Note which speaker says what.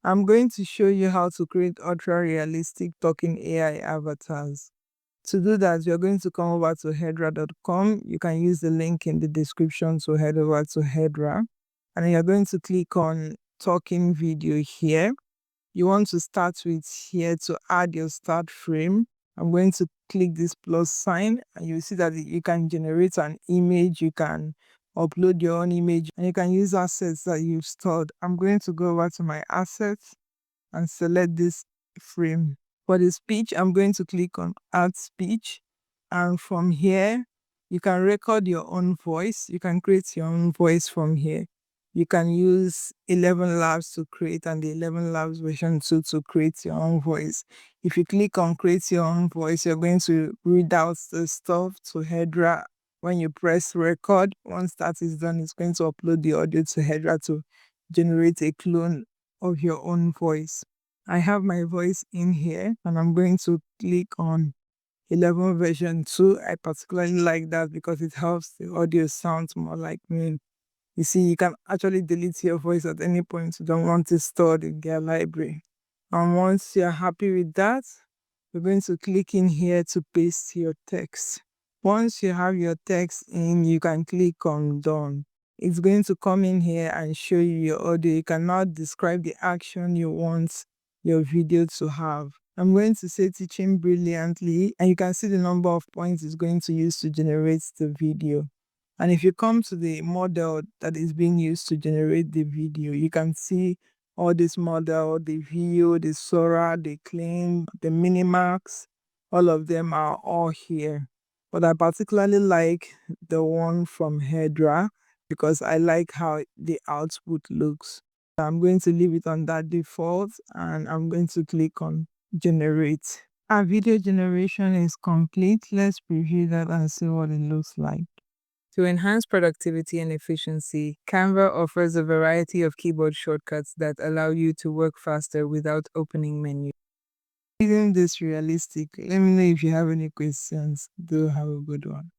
Speaker 1: I'm going to show you how to create ultra-realistic talking AI avatars. To do that, you're going to come over to hedra.com. You can use the link in the description to head over to Hedra. And then you're going to click on talking video here. You want to start with here to add your start frame. I'm going to click this plus sign and you'll see that you can generate an image, you can upload your own image, and you can use assets that you've stored. I'm going to go over to my assets and select this frame. For the speech, I'm going to click on add speech, and from here you can record your own voice. You can create your own voice from here. You can use 11 Labs to create and the 11 Labs version 2 to create your own voice. If you click on create your own voice, you're going to read out the stuff to Hedra. When you press record, once that is done, it's going to upload the audio to Hedra to generate a clone of your own voice. I have my voice in here and I'm going to click on 11 version 2. I particularly like that because it helps the audio sound more like me. You see, you can actually delete your voice at any point you don't want it stored in their library. And once you're happy with that, we're going to click in here to paste your text. Once you have your text in, you can click on done. It's going to come in here and show you your audio. You can now describe the action you want your video to have. I'm going to say teaching brilliantly, and you can see the number of points it's going to use to generate the video. And if you come to the model that is being used to generate the video, you can see all this model, the Veo, the Sora, the Clean, the Minimax, all of them are all here. But I particularly like the one from Hedra because I like how the output looks. I'm going to leave it on that default and I'm going to click on generate. Our video generation is complete. Let's preview that and see what it looks like. To enhance productivity and efficiency, Canva offers a variety of keyboard shortcuts that allow you to work faster without opening menus. Isn't this realistic? Let me know if you have any questions. Do have a good one.